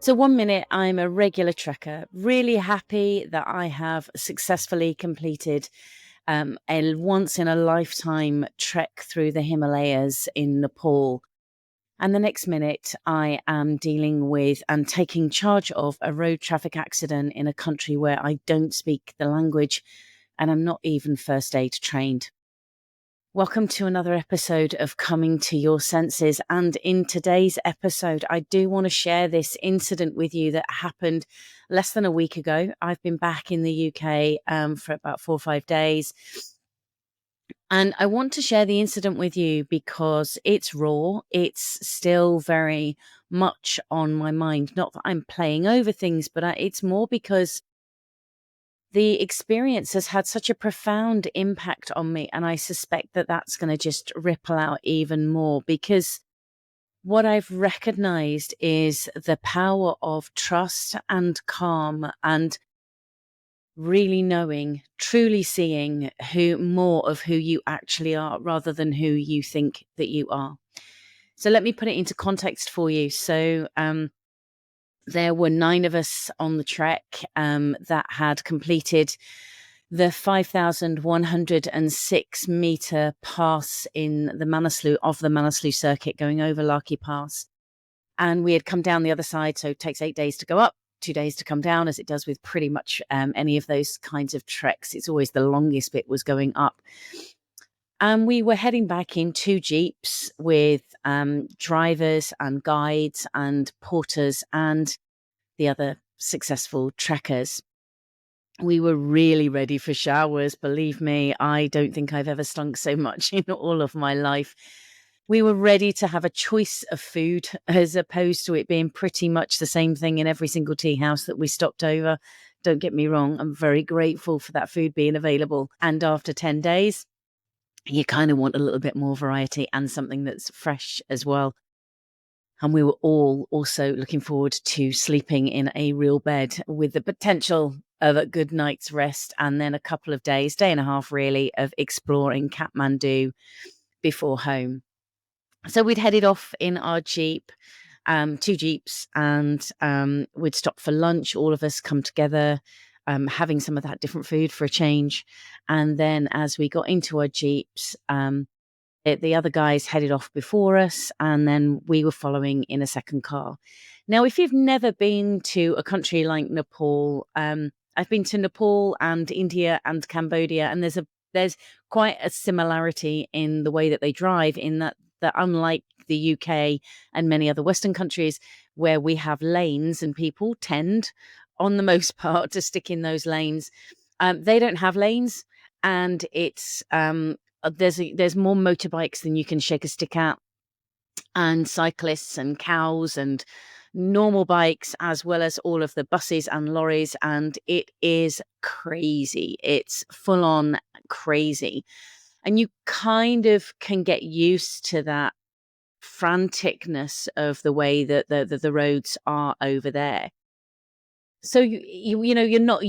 So one minute I'm a regular trekker, really happy that I have successfully completed a once in a lifetime trek through the Himalayas in Nepal. And the next minute I am dealing with and taking charge of a road traffic accident in a country where I don't speak the language and I'm not even first aid trained. Welcome to another episode of Coming to Your Senses. And in today's episode, I do want to share this incident with you that happened less than a week ago. I've been back in the UK for about 4 or 5 days. And I want to share the incident with you because it's raw. It's still very much on my mind. Not that I'm playing over things, but it's more because the experience has had such a profound impact on me. And I suspect that that's going to just ripple out even more, because what I've recognized is the power of trust and calm and really knowing, truly seeing more of who you actually are rather than who you think that you are. So let me put it into context for you. So, there were 9 of us on the trek that had completed the 5,106 meter pass in the Manaslu circuit going over Laki Pass. And we had come down the other side. So it takes 8 days to go up, 2 days to come down, as it does with pretty much any of those kinds of treks. It's always the longest bit was going up. And we were heading back in 2 jeeps with drivers and guides and porters and the other successful trekkers. We were really ready for showers. Believe me, I don't think I've ever stunk so much in all of my life. We were ready to have a choice of food, as opposed to it being pretty much the same thing in every single tea house that we stopped over. Don't get me wrong, I'm very grateful for that food being available. And after 10 days, you kind of want a little bit more variety and something that's fresh as well. And we were all also looking forward to sleeping in a real bed with the potential of a good night's rest, and then a couple of days, day and a half really, of exploring Kathmandu before home. So we'd headed off in our jeep, 2 jeeps, and we'd stop for lunch. All of us come together, having some of that different food for a change. And then as we got into our jeeps, the other guys headed off before us, and then we were following in a second car. Now, if you've never been to a country like Nepal, I've been to Nepal and India and Cambodia, and there's quite a similarity in the way that they drive, in that unlike the UK and many other Western countries where we have lanes and people tend, on the most part, to stick in those lanes, they don't have lanes, and it's there's more motorbikes than you can shake a stick at, and cyclists and cows and normal bikes, as well as all of the buses and lorries. And it is crazy. It's full on crazy. And you kind of can get used to that franticness of the way that the roads are over there. So you're not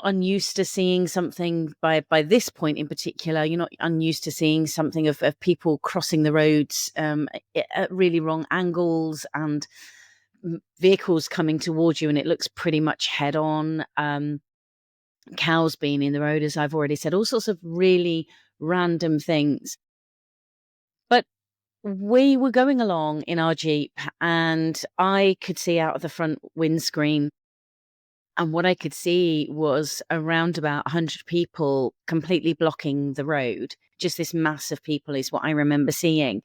unused to seeing something by this point in particular. You're not unused to seeing something of people crossing the roads at really wrong angles, and vehicles coming towards you, and it looks pretty much head on. Cows being in the road, as I've already said, all sorts of really random things. But we were going along in our jeep, and I could see out of the front windscreen. And what I could see was around about 100 people completely blocking the road. Just this mass of people is what I remember seeing.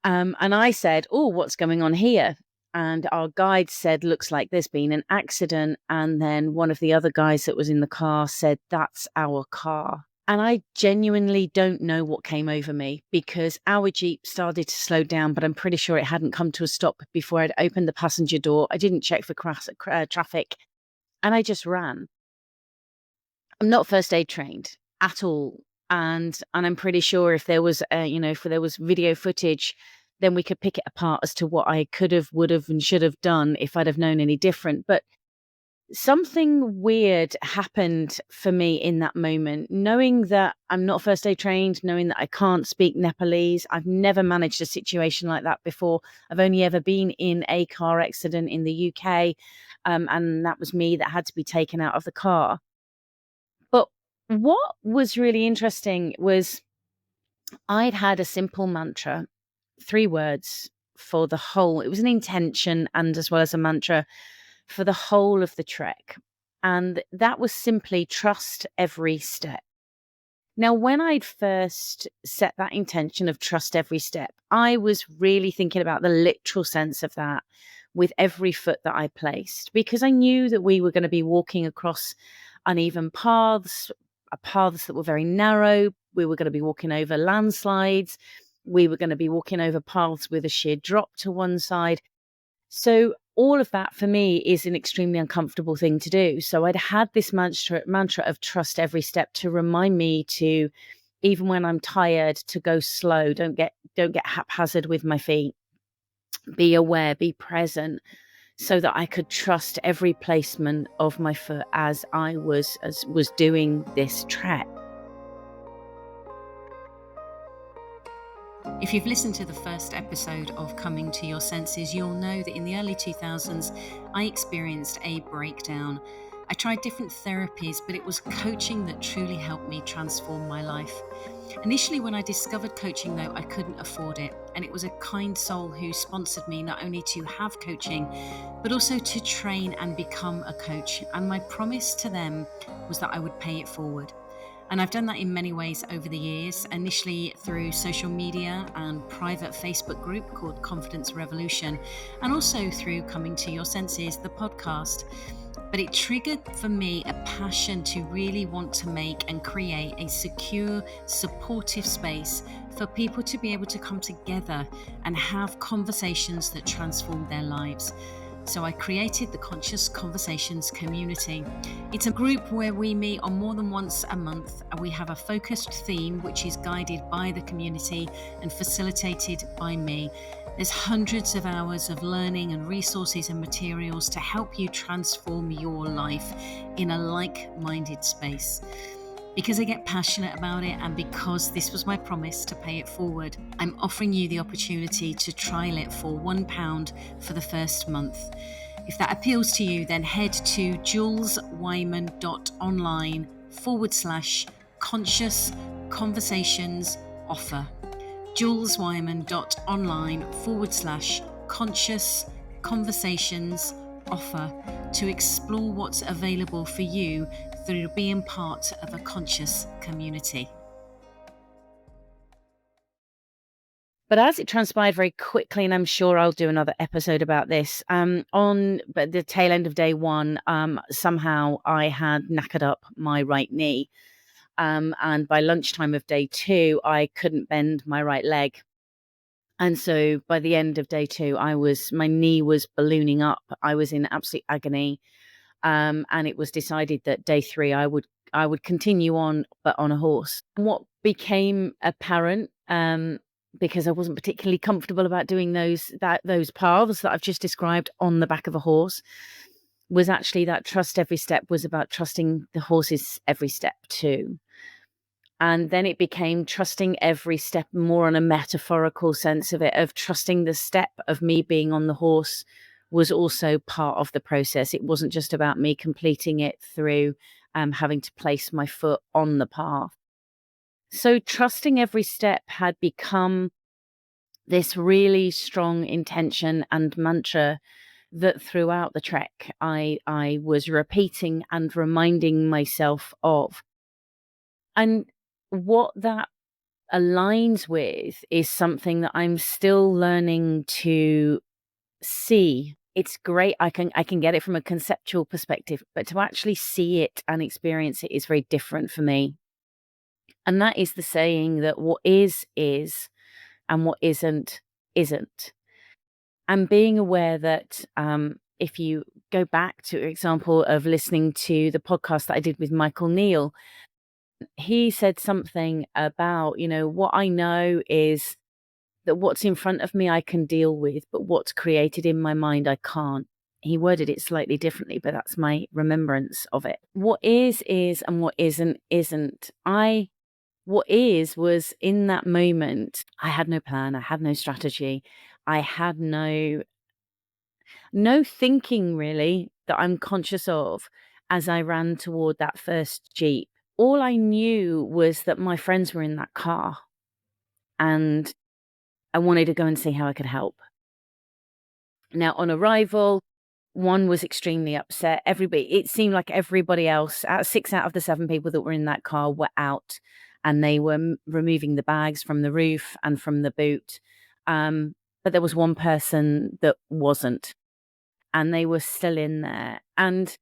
And I said, "Oh, what's going on here?" And our guide said, "Looks like there's been an accident." And then one of the other guys that was in the car said, "That's our car." And I genuinely don't know what came over me, because our Jeep started to slow down, but I'm pretty sure it hadn't come to a stop before I'd opened the passenger door. I didn't check for traffic. And I just ran. I'm not first aid trained at all. And I'm pretty sure if there was, if there was video footage, then we could pick it apart as to what I could have, would have, and should have done if I'd have known any different. But something weird happened for me in that moment, knowing that I'm not first aid trained, knowing that I can't speak Nepalese. I've never managed a situation like that before. I've only ever been in a car accident in the UK, and that was me that had to be taken out of the car. But what was really interesting was I'd had a simple mantra, 3 words for the whole. It was an intention and as well as a mantra for the whole of the trek. And that was simply trust every step. Now, when I'd first set that intention of trust every step, I was really thinking about the literal sense of that with every foot that I placed, because I knew that we were going to be walking across uneven paths, paths that were very narrow. We were going to be walking over landslides. We were going to be walking over paths with a sheer drop to one side. So all of that for me is an extremely uncomfortable thing to do. So I'd had this mantra of trust every step to remind me to, even when I'm tired, to go slow. Don't get haphazard with my feet. Be aware, be present, so that I could trust every placement of my foot as I was doing this trek. If you've listened to the first episode of Coming to Your Senses, you'll know that in the early 2000s, I experienced a breakdown. I tried different therapies, but it was coaching that truly helped me transform my life. Initially, when I discovered coaching, though, I couldn't afford it. And it was a kind soul who sponsored me not only to have coaching, but also to train and become a coach. And my promise to them was that I would pay it forward. And I've done that in many ways over the years, initially through social media and private Facebook group called Confidence Revolution, and also through Coming to Your Senses, the podcast. But it triggered for me a passion to really want to make and create a secure, supportive space for people to be able to come together and have conversations that transform their lives. So I created the Conscious Conversations community. It's a group where we meet on more than once a month, and we have a focused theme which is guided by the community and facilitated by me. There's hundreds of hours of learning and resources and materials to help you transform your life in a like-minded space. Because I get passionate about it, and because this was my promise to pay it forward, I'm offering you the opportunity to trial it for £1 for the first month. If that appeals to you, then head to juleswyman.online/conscious conversations offer. juleswyman.online/conscious conversations offer to explore what's available for you through being part of a conscious community. But as it transpired very quickly, and I'm sure I'll do another episode about this, on the tail end of day one, somehow I had knackered up my right knee. And by lunchtime of day 2, I couldn't bend my right leg. And so by the end of day 2, my knee was ballooning up. I was in absolute agony. And it was decided that day 3 I would continue on, but on a horse. And what became apparent, because I wasn't particularly comfortable about doing those paths that I've just described on the back of a horse, was actually that trust every step was about trusting the horse's every step too. And then it became trusting every step more on a metaphorical sense of it, of trusting the step of me being on the horse was also part of the process. It wasn't just about me completing it through having to place my foot on the path. So trusting every step had become this really strong intention and mantra that throughout the trek I was repeating and reminding myself of. And what that aligns with is something that I'm still learning to see. It's great. I can get it from a conceptual perspective, but to actually see it and experience it is very different for me. And that is the saying that what is, and what isn't. And being aware that if you go back to an example of listening to the podcast that I did with Michael Neal, he said something about, what I know is that what's in front of me I can deal with, but what's created in my mind I can't. he worded it slightly differently, but that's my remembrance of it. What is, and what isn't. What is was in that moment, I had no plan, I had no strategy, I had no thinking really that I'm conscious of as I ran toward that first Jeep. All I knew was that my friends were in that car and I wanted to go and see how I could help. Now, on arrival, one was extremely upset. It seemed like everybody else, 6 out of the 7 people that were in that car were out and they were removing the bags from the roof and from the boot. But there was one person that wasn't, and they were still in there. And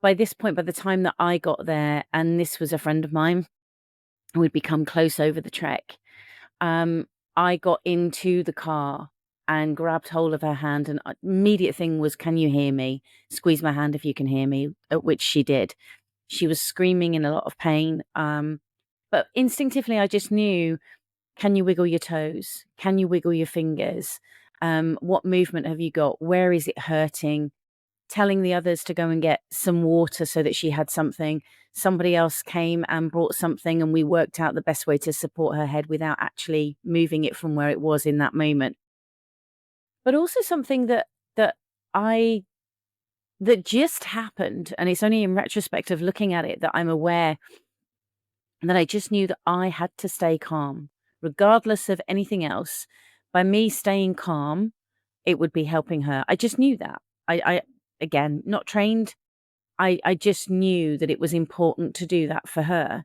by this point, by the time that I got there, and this was a friend of mine, we'd become close over the trek. I got into the car and grabbed hold of her hand, and immediate thing was, "Can you hear me? Squeeze my hand if you can hear me," at which she did. She was screaming in a lot of pain. But instinctively, I just knew, can you wiggle your toes? Can you wiggle your fingers? What movement have you got? Where is it hurting? Telling the others to go and get some water so that she had something. Somebody else came and brought something, and we worked out the best way to support her head without actually moving it from where it was in that moment. But also something that just happened, and it's only in retrospect of looking at it that I'm aware that I just knew that I had to stay calm, regardless of anything else. By me staying calm, it would be helping her. I just knew that. I again, not trained. I just knew that it was important to do that for her.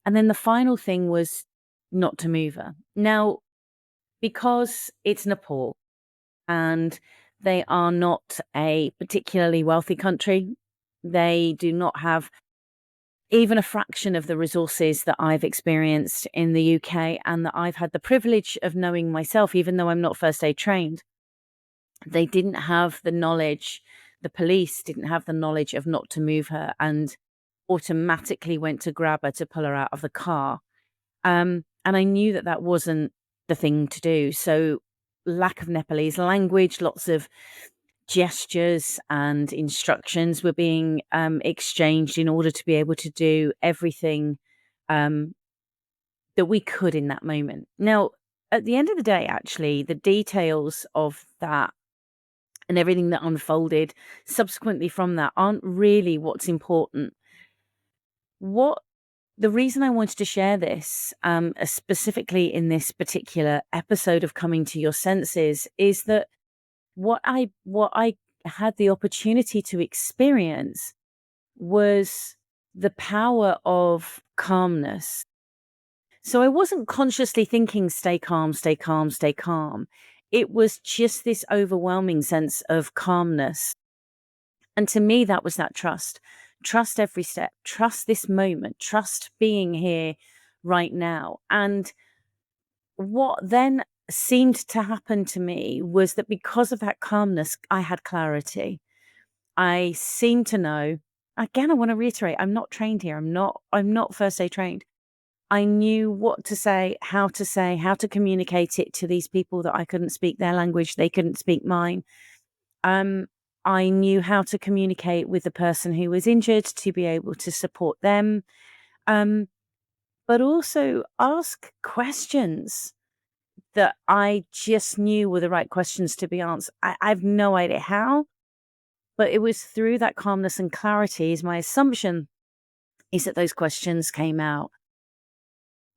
And then the final thing was not to move her. Now, because it's Nepal and they are not a particularly wealthy country, they do not have even a fraction of the resources that I've experienced in the UK and that I've had the privilege of knowing myself, even though I'm not first aid trained. They didn't have the knowledge, the police didn't have the knowledge of not to move her, and automatically went to grab her to pull her out of the car. And I knew that that wasn't the thing to do. So lack of Nepalese language, lots of gestures and instructions were being exchanged in order to be able to do everything that we could in that moment. Now, at the end of the day, actually, the details of that and everything that unfolded subsequently from that aren't really what's important. The reason I wanted to share this, specifically in this particular episode of Coming to Your Senses, is that what I had the opportunity to experience was the power of calmness. So I wasn't consciously thinking, stay calm, stay calm, stay calm. It was just this overwhelming sense of calmness. And to me, that was that trust. Trust every step, trust this moment, trust being here right now. And what then seemed to happen to me was that because of that calmness, I had clarity. I seemed to know, again, I want to reiterate, I'm not trained here. I'm not first aid trained. I knew what to say, how to communicate it to these people that I couldn't speak their language. They couldn't speak mine. I knew how to communicate with the person who was injured to be able to support them. But also ask questions that I just knew were the right questions to be answered. I have no idea how, but it was through that calmness and clarity, is my assumption, is that those questions came out.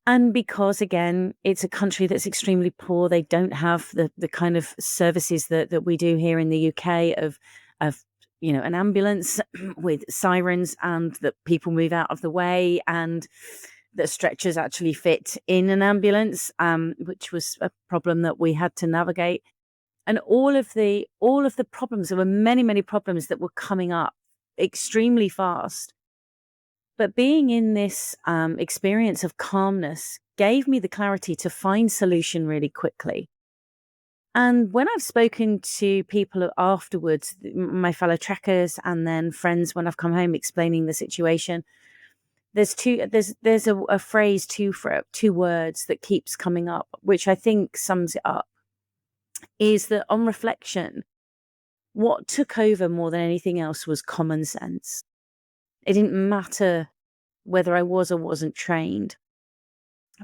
And because, again, it's a country that's extremely poor, they don't have the kind of services that we do here in the UK of an ambulance with sirens, and that people move out of the way, and that stretchers actually fit in an ambulance, which was a problem that we had to navigate. And all of the problems, there were many problems that were coming up extremely fast. But being in this experience of calmness gave me the clarity to find solution really quickly. And when I've spoken to people afterwards, my fellow trekkers, and then friends when I've come home explaining the situation, there's a phrase, two words that keeps coming up, which I think sums it up, is that on reflection, What took over more than anything else was common sense. It didn't matter whether I was or wasn't trained,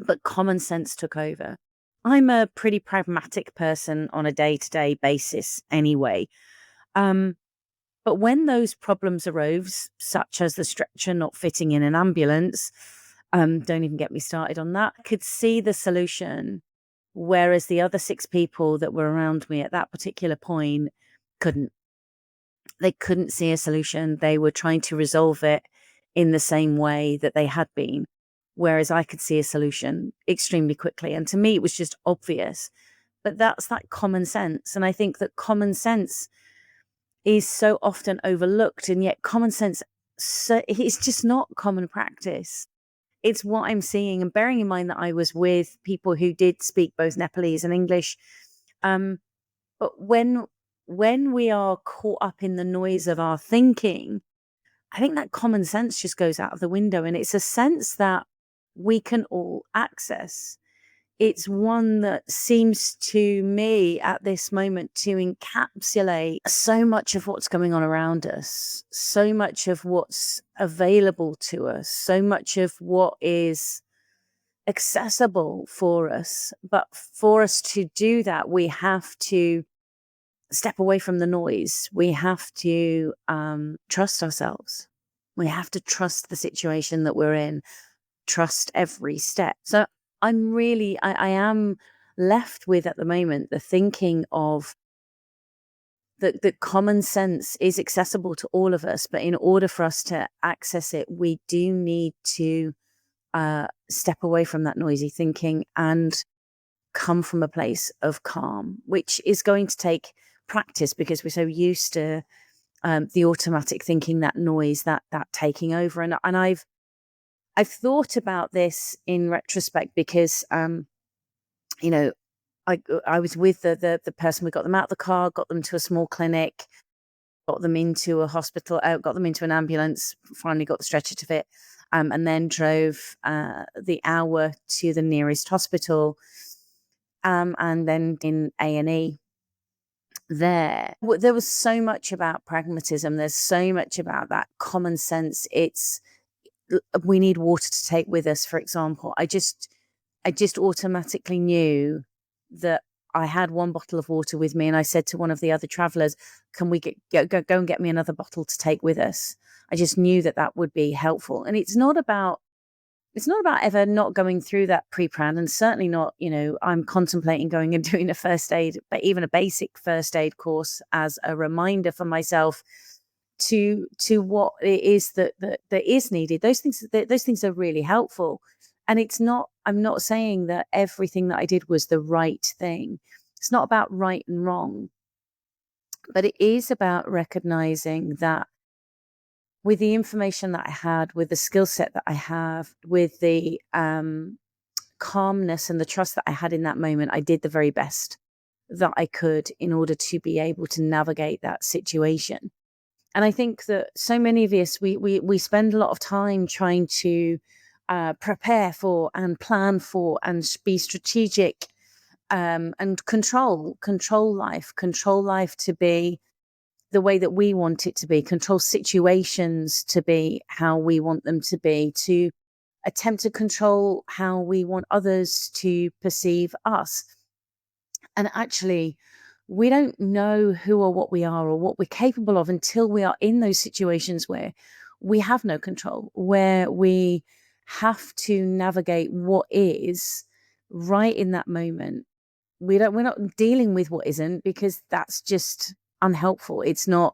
but common sense took over. I'm a pretty pragmatic person on a day-to-day basis anyway. But when those problems arose, such as the stretcher not fitting in an ambulance, don't even get me started on that, I could see the solution, whereas the other 6 people that were around me at that particular point couldn't. They couldn't see a solution. They were trying to resolve it in the same way that they had been, whereas I could see a solution extremely quickly. And to me, it was just obvious. But that's that common sense. And I think that common sense is so often overlooked, and yet common sense, so it's just not common practice. It's what I'm seeing, and bearing in mind that I was with people who did speak both Nepalese and English. But when we are caught up in the noise of our thinking, I think that common sense just goes out of the window, and it's a sense that we can all access. It's one that seems to me at this moment to encapsulate so much of what's going on around us, so much of what's available to us, so much of what is accessible for us. But for us to do that, we have to step away from the noise. We have to trust ourselves. We have to trust the situation that we're in, trust every step. So I am left with at the moment the thinking of that common sense is accessible to all of us, but in order for us to access it, we do need to step away from that noisy thinking and come from a place of calm, which is going to take practice because we're so used to the automatic thinking, that noise, that taking over. And I've thought about this in retrospect because, you know, I was with the person. We got them out of the car, got them to a small clinic, got them into a hospital, got them into an ambulance, finally got the stretcher to fit, and then drove the hour to the nearest hospital, and then in A&E there. There was so much about pragmatism. There's so much about that common sense. We need water to take with us, for example. I just automatically knew that I had one bottle of water with me, and I said to one of the other travelers, can we go and get me another bottle to take with us? I just knew that would be helpful. And it's not about ever not going through that pre-plan, and certainly not, I'm contemplating going and doing a first aid, but even a basic first aid course as a reminder for myself to what it is that is needed. Those things are really helpful. And I'm not saying that everything that I did was the right thing. It's not about right and wrong, but it is about recognizing that with the information that I had, with the skill set that I have, with the calmness and the trust that I had in that moment, I did the very best that I could in order to be able to navigate that situation. And I think that so many of us, we spend a lot of time trying to prepare for and plan for and be strategic, and control life to be the way that we want it to be, control situations to be how we want them to be, to attempt to control how we want others to perceive us. And actually, we don't know who or what we are or what we're capable of until we are in those situations where we have no control, where we have to navigate what is right in that moment. We're not dealing with what isn't, because that's just unhelpful. It's not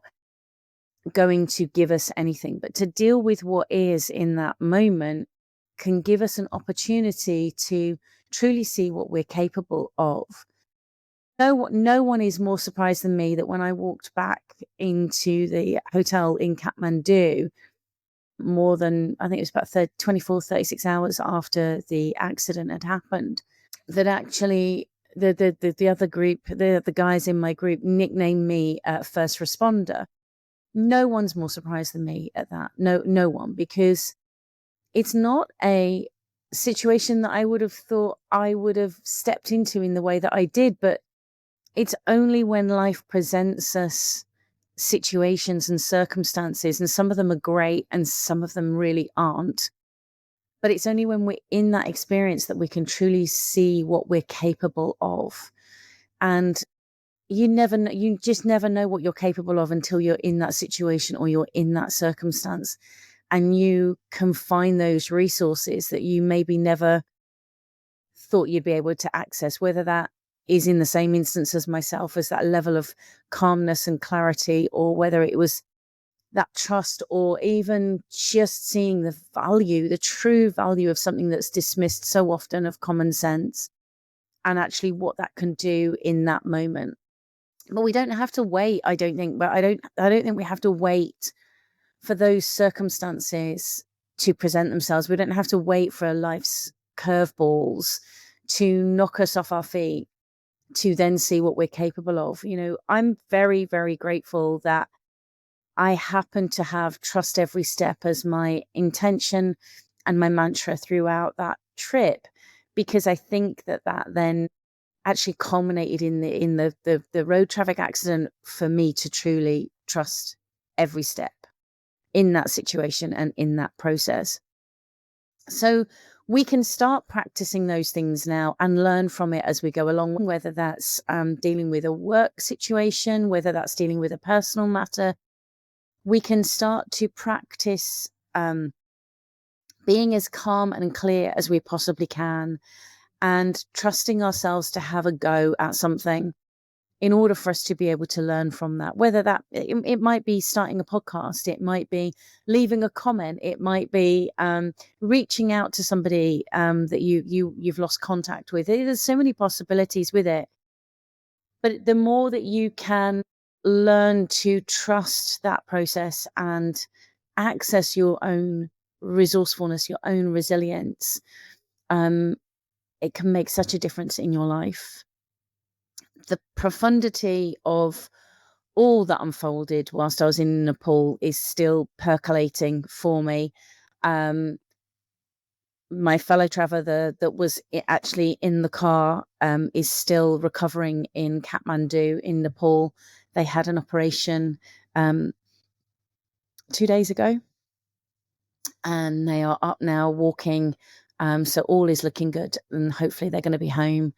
going to give us anything. But to deal with what is in that moment can give us an opportunity to truly see what we're capable of. No one is more surprised than me that when I walked back into the hotel in Kathmandu, more than, I think it was about 24, 36 hours after the accident had happened, that actually the other group, the guys in my group nicknamed me first responder. No one's more surprised than me at that. No one, because it's not a situation that I would have thought I would have stepped into in the way that I did, but it's only when life presents us situations and circumstances, and some of them are great and some of them really aren't. But it's only when we're in that experience that we can truly see what we're capable of. And you just never know what you're capable of until you're in that situation or you're in that circumstance, and you can find those resources that you maybe never thought you'd be able to access, whether that is in the same instance as myself, as that level of calmness and clarity, or whether it was that trust, or even just seeing the value, the true value of something that's dismissed so often, of common sense, and actually what that can do in that moment. But we don't have to wait, I don't think. But I don't think we have to wait for those circumstances to present themselves. We don't have to wait for life's curveballs to knock us off our feet to then see what we're capable of. I'm very, very grateful that I happen to have trust every step as my intention and my mantra throughout that trip, because I think that then actually culminated in the road traffic accident for me to truly trust every step in that situation and in that process. So we can start practicing those things now and learn from it as we go along, whether that's dealing with a work situation, whether that's dealing with a personal matter. We can start to practice being as calm and clear as we possibly can, and trusting ourselves to have a go at something in order for us to be able to learn from that. Whether that it might be starting a podcast, it might be leaving a comment, it might be reaching out to somebody that you've lost contact with. There's so many possibilities with it. But the more that you can learn to trust that process and access your own resourcefulness, your own resilience, it can make such a difference in your life. The profundity of all that unfolded whilst I was in Nepal is still percolating for me. My fellow traveller that was actually in the car is still recovering in Kathmandu in Nepal. They had an operation 2 days ago, and they are up now walking. So all is looking good, and hopefully they're going to be home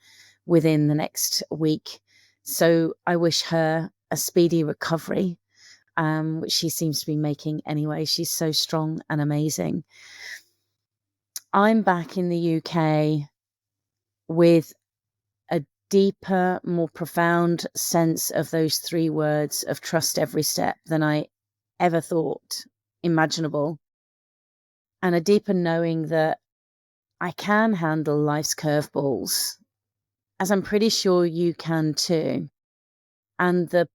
within the next week. So I wish her a speedy recovery, which she seems to be making anyway. She's so strong and amazing. I'm back in the UK with a deeper, more profound sense of those 3 words of trust every step than I ever thought imaginable, and a deeper knowing that I can handle life's curveballs, as I'm pretty sure you can too. And the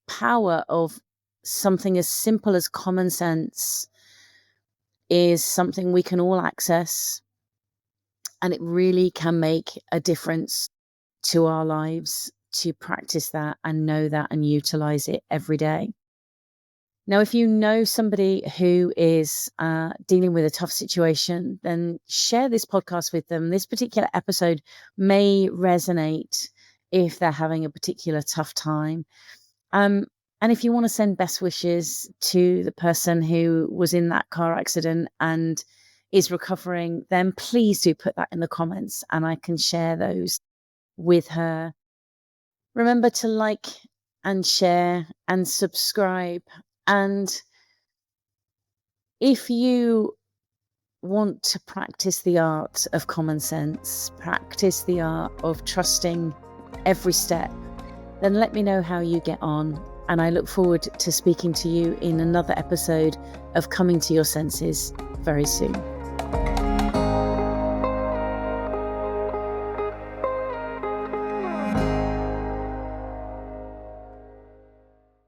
power of something as simple as common sense is something we can all access, and it really can make a difference to our lives to practice that and know that and utilize it every day. Now, if you know somebody who is dealing with a tough situation, then share this podcast with them. This particular episode may resonate if they're having a particular tough time. And if you want to send best wishes to the person who was in that car accident and is recovering, then please do put that in the comments and I can share those with her. Remember to like and share and subscribe. And if you want to practice the art of common sense, practice the art of trusting every step, then let me know how you get on. And I look forward to speaking to you in another episode of Coming to Your Senses very soon.